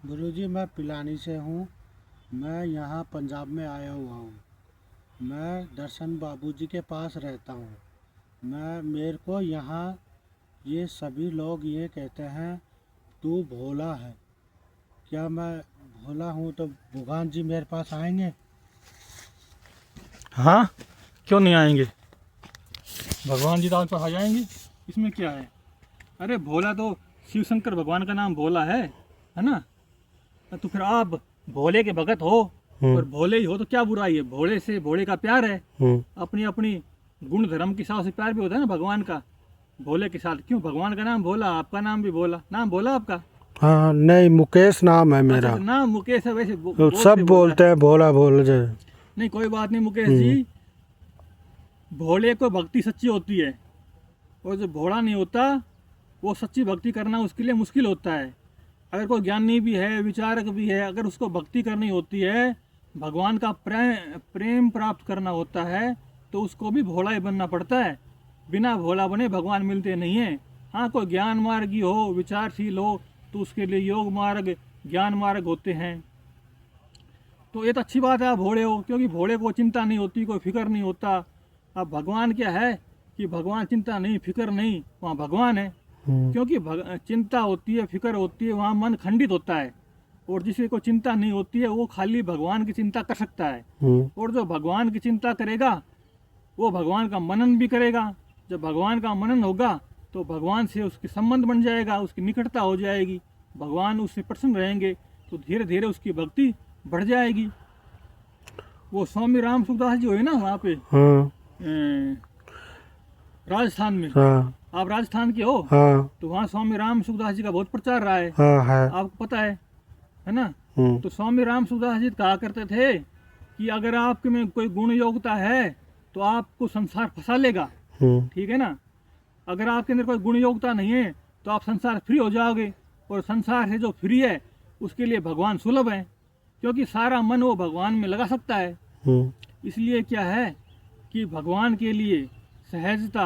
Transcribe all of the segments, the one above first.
गुरुजी, मैं पिलानी से हूँ। मैं यहाँ पंजाब में आया हुआ हूँ। मैं दर्शन बाबूजी के पास रहता हूँ। मेरे को यहाँ ये सभी लोग ये कहते हैं तू भोला है। क्या मैं भोला हूँ तो भगवान जी मेरे पास आएंगे? हाँ, क्यों नहीं आएंगे? भगवान जी तो आपके पास आ जाएंगे। इसमें क्या है? अरे भोला तो शिव शंकर भगवान का नाम भोला है ना? तो फिर आप भोले के भगत हो और भोले ही हो तो क्या बुराई है? भोले से भोले का प्यार है। अपनी अपनी गुण धर्म के हिसाब से प्यार भी होता है ना भगवान का। भोले के साथ क्यों? भगवान का नाम भोला, आपका नाम भी भोला। नाम भोला आपका? हाँ, नहीं, मुकेश नाम है मेरा। अच्छा, नाम मुकेश है। वैसे तो सब बोलते हैं भोला भोला जैसे। नहीं, कोई बात नहीं मुकेश जी। भोले को भक्ति सच्ची होती है और जो भोला नहीं होता वो सच्ची भक्ति करना उसके लिए मुश्किल होता है। अगर कोई ज्ञानी भी है, विचारक भी है, अगर उसको भक्ति करनी होती है, भगवान का प्रेम प्राप्त करना होता है, तो उसको भी भोला ही बनना पड़ता है। बिना भोला बने भगवान मिलते नहीं हैं। हाँ, कोई ज्ञान मार्गी हो, विचारशील हो, तो उसके लिए योग मार्ग, ज्ञान मार्ग होते हैं। तो ये तो अच्छी बात है आप भोले हो, क्योंकि भोले को चिंता नहीं होती, कोई फिक्र नहीं होता। अब भगवान क्या है कि भगवान चिंता नहीं, फिक्र नहीं, वहाँ भगवान है। क्योंकि चिंता होती है, फिक्र होती है, वहाँ मन खंडित होता है। और जिसे को चिंता नहीं होती है वो खाली भगवान की चिंता कर सकता है। और जो भगवान की चिंता करेगा वो भगवान का मनन भी करेगा। जब भगवान का मनन होगा तो भगवान से उसके संबंध बन जाएगा, उसकी निकटता हो जाएगी, भगवान उससे प्रसन्न रहेंगे, तो धीरे धीरे उसकी भक्ति बढ़ जाएगी। वो स्वामी राम सुखदास जी हुए ना वहाँ पे राजस्थान में। हाँ, आप राजस्थान के हो? हाँ, तो वहाँ स्वामी राम सुखदास जी का बहुत प्रचार रहा है। हाँ, है। आपको पता है ना? तो स्वामी राम सुखदास जी कहा करते थे कि अगर आपके में कोई गुण योग्यता है तो आपको संसार फंसा लेगा। ठीक है ना? अगर आपके अंदर कोई गुण योग्यता नहीं है तो आप संसार फ्री हो जाओगे। और संसार से जो फ्री है उसके लिए भगवान सुलभ है, क्योंकि सारा मन वो भगवान में लगा सकता है। इसलिए क्या है कि भगवान के लिए सहजता,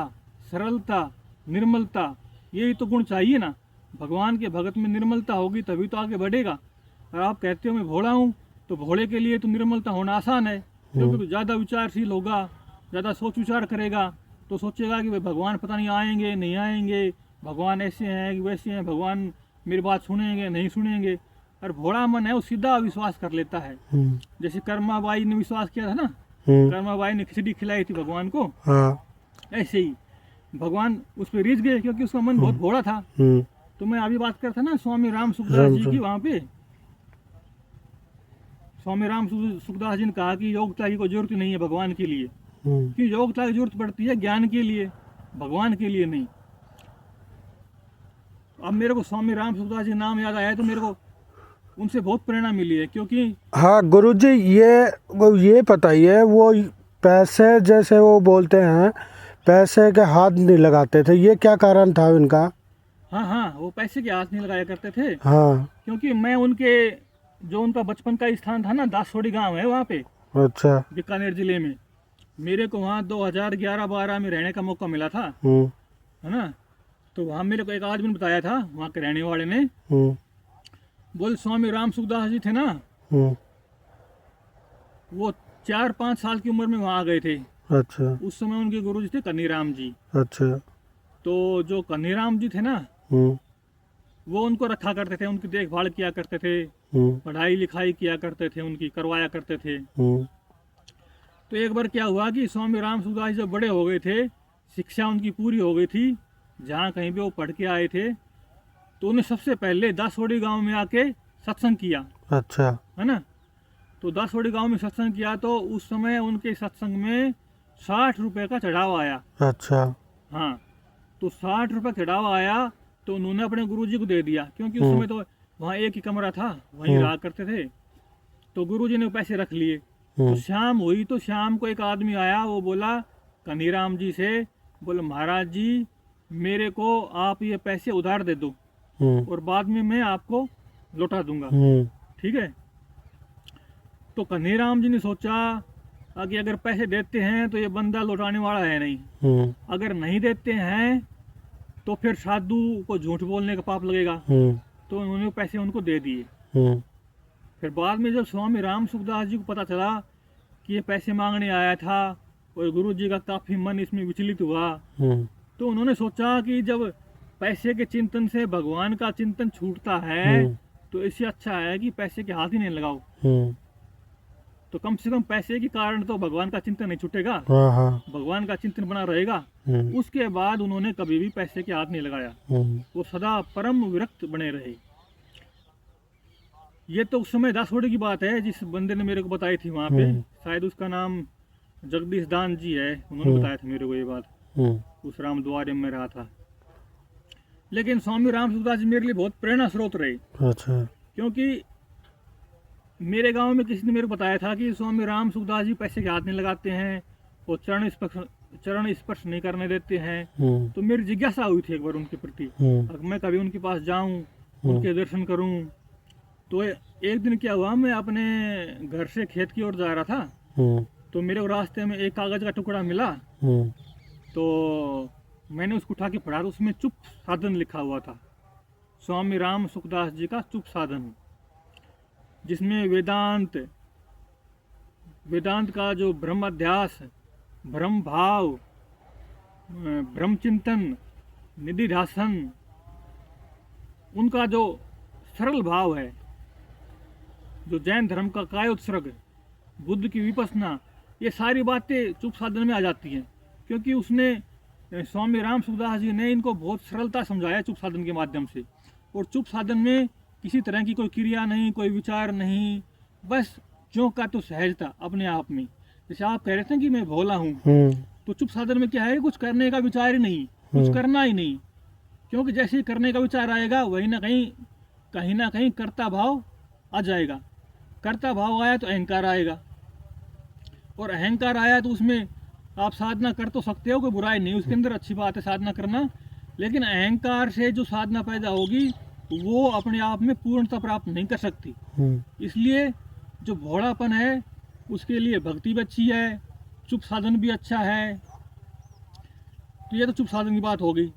सरलता, निर्मलता, यही तो गुण चाहिए ना। भगवान के भगत में निर्मलता होगी तभी तो आगे बढ़ेगा। और आप कहते हो मैं भोला हूँ, तो भोले के लिए तो निर्मलता होना आसान है, क्योंकि तो ज़्यादा विचारशील होगा, ज़्यादा सोच विचार करेगा, तो सोचेगा कि भाई भगवान पता नहीं आएंगे नहीं आएंगे, भगवान ऐसे हैं वैसे हैं, भगवान मेरी बात सुनेंगे नहीं सुनेंगे। और भोला मन है वो सीधा विश्वास कर लेता है। जैसे कर्माबाई ने विश्वास किया था ना, कर्माबाई ने खिचड़ी खिलाई थी भगवान को। ऐसे ही भगवान उस पर रिझ गए, क्योंकि उसका मन बहुत भोला था। तो मैं अभी बात करता ना स्वामी राम सुखदास जी की। वहाँ पे स्वामी राम सुखदास जी ने कहा कि योग्यता की कोई जरूरत नहीं है भगवान के लिए, कि योग्यता की जरूरत पड़ती है ज्ञान के लिए, भगवान के लिए नहीं। अब मेरे को स्वामी राम सुखदास जी नाम याद आया तो मेरे को उनसे बहुत प्रेरणा मिली है, क्योंकि हाँ गुरुजी, ये बताइए, वो पैसे जैसे वो बोलते हैं पैसे के हाथ नहीं लगाते थे, ये क्या कारण था उनका? हाँ, वो पैसे के हाथ नहीं लगाया करते थे। हाँ, क्योंकि मैं उनका बचपन का स्थान था ना, दासोड़ी गांव है वहाँ पे, अच्छा, बीकानेर जिले में। मेरे को वहाँ 2011-12 में रहने का मौका मिला था, है ना? तो वहाँ मेरे को एक आदमी ने बताया था, वहाँ के रहने वाले ने, बोल स्वामी राम सुखदास जी थे ना, वो 4-5 साल की उम्र में वहाँ आ गए थे। अच्छा, उस समय उनके गुरु जी थे कन्हीराम जी। अच्छा, तो जो कन्हीराम जी थे ना, वो उनको रखा करते थे, उनकी देखभाल किया करते थे, पढ़ाई लिखाई किया करते थे, उनकी करवाया करते थे। तो एक बार क्या हुआ कि स्वामी राम सुखदास जब बड़े हो गए थे, शिक्षा उनकी पूरी हो गई थी, जहाँ कहीं पे वो पढ़ के आए थे, तो उन्हें सबसे पहले दासोड़ी गांव में आके सत्संग किया। अच्छा, है ना? तो दासोड़ी गांव में सत्संग किया तो उस समय उनके सत्संग में 60 रुपये का चढ़ावा आया। अच्छा, हाँ, तो 60 रुपये चढ़ावा आया तो उन्होंने अपने गुरुजी को दे दिया, क्योंकि उस समय तो वहाँ एक ही कमरा था, वहीं रहा करते थे। तो गुरुजी ने पैसे रख लिए। तो शाम हुई तो शाम को एक आदमी आया, वो बोला कन्हीराम जी से, बोले महाराज जी मेरे को आप ये पैसे उधार दे दो और बाद में मैं आपको लौटा दूंगा। ठीक है? तो कन्हीराम जी ने सोचा कि अगर पैसे देते हैं तो ये बंदा लौटाने वाला है नहीं, अगर नहीं देते हैं तो फिर साधु को झूठ बोलने का पाप लगेगा। तो उन्होंने पैसे उनको दे दिए। फिर बाद में जब स्वामी राम सुखदास जी को पता चला कि ये पैसे मांगने आया था और गुरु जी का काफ़ी मन इसमें विचलित हुआ, तो उन्होंने सोचा कि जब पैसे के चिंतन से भगवान का चिंतन छूटता है तो इससे अच्छा है कि पैसे के हाथ ही नहीं लगाओ। तो कम से कम पैसे के कारण तो भगवान का चिंतन नहीं छूटेगा, भगवान का चिंतन बना रहेगा। उसके बाद उन्होंने कभी भी पैसे के हाथ नहीं लगाया, वो सदा परम विरक्त बने रहे। ये तो उस समय दासवाड़े की बात है जिस बंदे ने मेरे को बताई थी वहाँ पे, शायद उसका नाम जगदीश दान जी है, उन्होंने बताया था मेरे को ये बात। उस राम द्वारे में रहा था। लेकिन स्वामी राम सुखदास जी मेरे लिए बहुत प्रेरणा स्रोत रहे। अच्छा। क्योंकि मेरे गांव में किसी ने मेरे को बताया था कि स्वामी राम सुखदास जी पैसे के हाथ नहीं लगाते हैं और चरण स्पर्श नहीं करने देते हैं। तो मेरी जिज्ञासा हुई थी एक बार उनके प्रति, अगर मैं कभी उनके पास जाऊं, उनके दर्शन करूं। तो एक दिन क्या हुआ, मैं अपने घर से खेत की ओर जा रहा था, तो मेरे को रास्ते में एक कागज का टुकड़ा मिला। तो मैंने उसको उठा के पढ़ा, तो उसमें चुप साधन लिखा हुआ था, स्वामी राम सुखदास जी का चुप साधन, जिसमें वेदांत का जो ब्रह्म अध्यास, ब्रह्म भाव, ब्रह्म चिंतन, निधि ध्यासन, उनका जो सरल भाव है, जो जैन धर्म का कायोत्सर्ग, बुद्ध की विपස්සना, ये सारी बातें चुप साधन में आ जाती हैं। क्योंकि उसने स्वामी राम सुखदास जी ने इनको बहुत सरलता समझाया चुप साधन के माध्यम से। और चुप साधन में किसी तरह की कोई क्रिया नहीं, कोई विचार नहीं, बस ज्यों का तो सहजता अपने आप में। जैसे आप कह रहे थे कि मैं भोला हूँ, तो चुप साधन में क्या है, कुछ करने का विचार ही नहीं, कुछ करना ही नहीं। क्योंकि जैसे ही करने का विचार आएगा, वही कहीं ना कहीं कर्ता भाव आ जाएगा। कर्ता भाव आया तो अहंकार आएगा, और अहंकार आया तो उसमें आप साधना कर तो सकते हो, कोई बुराई नहीं, उसके अंदर अच्छी बात है साधना करना। लेकिन अहंकार से जो साधना पैदा होगी वो अपने आप में पूर्णता प्राप्त नहीं कर सकती। इसलिए जो भोलापन है उसके लिए भक्ति भी अच्छी है, चुप साधन भी अच्छा है। तो ये तो चुप साधन की बात हो गई।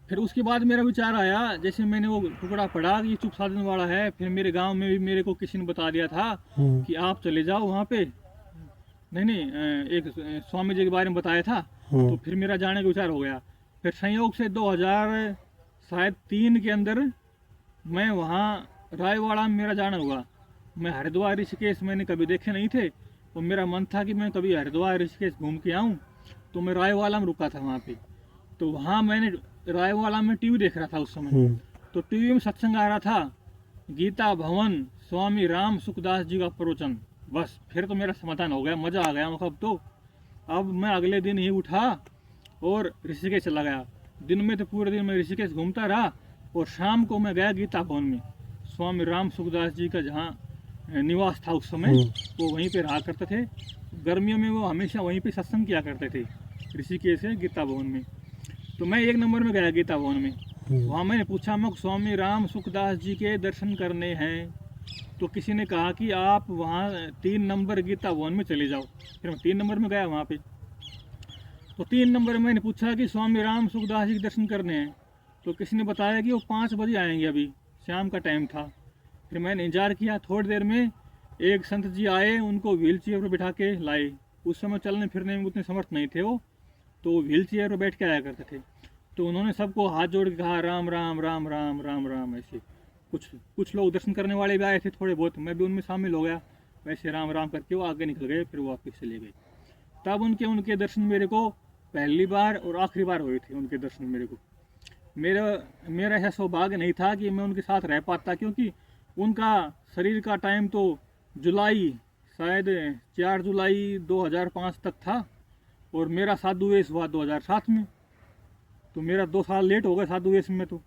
फिर उसके बाद मेरा विचार आया, जैसे मैंने वो टुकड़ा पढ़ा कि ये चुप साधन वाला है, फिर मेरे गांव में भी मेरे को किसी ने बता दिया था कि आप चले जाओ वहाँ पे। नहीं, एक स्वामी जी के बारे में बताया था। तो फिर मेरा जाने का विचार हो गया। फिर संयोग से 2003 के अंदर मैं वहाँ रायवाड़ा में मेरा जाना हुआ। मैं हरिद्वार ऋषिकेश मैंने कभी देखे नहीं थे, और मेरा मन था कि मैं कभी हरिद्वार ऋषिकेश घूम के आऊँ। तो मैं रायवाड़ा में रुका था वहाँ पे। तो वहाँ मैंने रायवाड़ा में टीवी देख रहा था उस समय। तो टीवी में सत्संग आ रहा था, गीता भवन स्वामी राम सुखदास जी का प्रवचन। बस फिर तो मेरा समाधान हो गया, मज़ा आ गया। मतलब तो अब मैं अगले दिन ही उठा और ऋषिकेश चला गया। दिन में तो पूरे दिन मैं ऋषिकेश घूमता रहा, और शाम को मैं गया गीता भवन में। स्वामी राम सुखदास जी का जहाँ निवास था उस समय, वो वहीं पे रहा करते थे। गर्मियों में वो हमेशा वहीं पे सत्संग किया करते थे, ऋषिकेश से गीता भवन में। तो मैं 1 नंबर में गया गीता भवन में। वहाँ मैंने पूछा, मैं स्वामी राम सुखदास जी के दर्शन करने हैं। तो किसी ने कहा कि आप वहाँ 3 नंबर गीता भवन में चले जाओ। फिर मैं 3 नंबर में गया वहाँ पे। तो 3 नंबर में मैंने पूछा कि स्वामी राम सुखदास जी के दर्शन करने हैं। तो किसी ने बताया कि वो 5 बजे आएंगे, अभी शाम का टाइम था। फिर मैंने इंतजार किया। थोड़ी देर में एक संत जी आए, उनको व्हील चेयर पर बिठा के लाए। उस समय चलने फिरने में उतने समर्थ नहीं थे वो, तो व्हील चेयर पर बैठ के आया करते थे। तो उन्होंने सबको हाथ जोड़ के कहा राम राम राम राम राम राम। ऐसे कुछ लोग दर्शन करने वाले भी आए थे थोड़े बहुत, मैं भी उनमें शामिल हो गया। वैसे राम राम करके वो आगे निकल गए, फिर वो वापस चले गए। तब उनके दर्शन मेरे को पहली बार और आखिरी बार हुए थे। उनके दर्शन मेरे को मेरा ऐसा सौभाग्य नहीं था कि मैं उनके साथ रह पाता, क्योंकि उनका शरीर का टाइम तो जुलाई, शायद 4 जुलाई 2005 तक था, और मेरा साधु वेश हुआ 2007 में। तो मेरा 2 साल लेट हो गया साधु वेश में। तो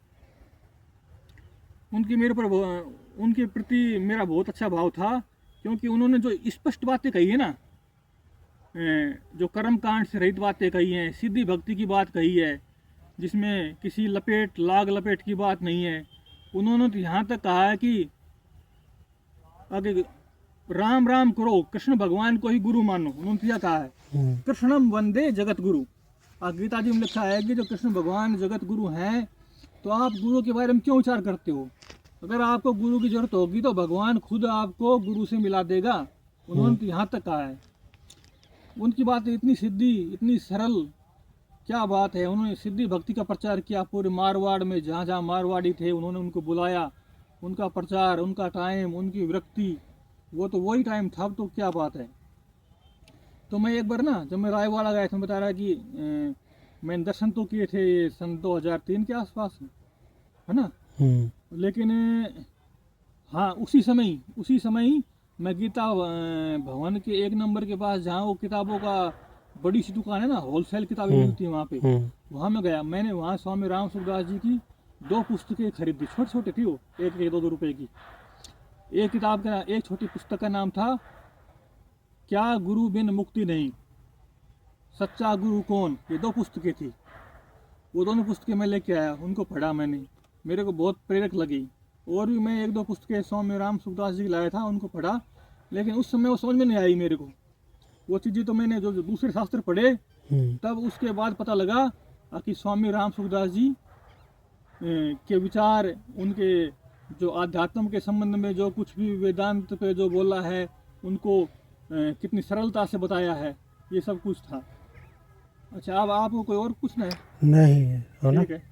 उनके प्रति मेरा बहुत अच्छा भाव था, क्योंकि उन्होंने जो स्पष्ट बातें कही है ना, जो कर्म कांड से रहित बातें कही हैं, सीधी भक्ति की बात कही है, जिसमें किसी लाग लपेट की बात नहीं है। उन्होंने तो यहाँ तक कहा है कि आगे राम राम करो, कृष्ण भगवान को ही गुरु मानो। उन्होंने क्या कहा है, कृष्णम वंदे जगत गुरु। गीता जी में लिखा है कि जो कृष्ण भगवान जगत गुरु हैं, तो आप गुरु के बारे में क्यों विचार करते हो। अगर आपको गुरु की जरूरत होगी तो भगवान खुद आपको गुरु से मिला देगा। उन्होंने तो यहाँ तक कहा है। उनकी बात इतनी सीधी, इतनी सरल, क्या बात है। उन्होंने सिद्धि भक्ति का प्रचार किया पूरे मारवाड़ में, जहाँ जहाँ मारवाड़ी थे उन्होंने उनको बुलाया, उनका प्रचार, उनका टाइम, उनकी विरक्ति, वो तो वही टाइम था। अब तो क्या बात है। तो मैं एक बार ना, जब मैं रायवाड़ा गया था, बता रहा कि मैंने दर्शन तो किए थे सन 2003 के आसपास, है ना। लेकिन हाँ, उसी समय ही मैं गीता भवन के 1 नंबर के पास, जहाँ वो किताबों का बड़ी सी दुकान है ना, होलसेल किताबें मिलती है वहाँ पे, वहाँ मैं गया। मैंने वहाँ स्वामी राम सुखदास जी की 2 पुस्तकें खरीदी। छोटे छोटे थी वो, 1-2 रुपए की। एक छोटी पुस्तक का नाम था क्या गुरु बिन मुक्ति नहीं, सच्चा गुरु कौन। ये 2 पुस्तकें थी। वो दोनों पुस्तकें मैं लेके आया, उनको पढ़ा मैंने, मेरे को बहुत प्रेरक लगी। और भी मैं 1-2 पुस्तकें स्वामी राम सुखदास जी की लाया था, उनको पढ़ा। लेकिन उस समय वो समझ में नहीं आई मेरे को वो चीज़ें। तो मैंने जो दूसरे शास्त्र पढ़े, तब उसके बाद पता लगा कि स्वामी राम सुखदास जी के विचार, उनके जो आध्यात्म के संबंध में जो कुछ भी वेदांत पे जो बोला है, उनको कितनी सरलता से बताया है, ये सब कुछ था। अच्छा, अब आपको कोई और पूछना है? नहीं है, हो ना? ठीक है।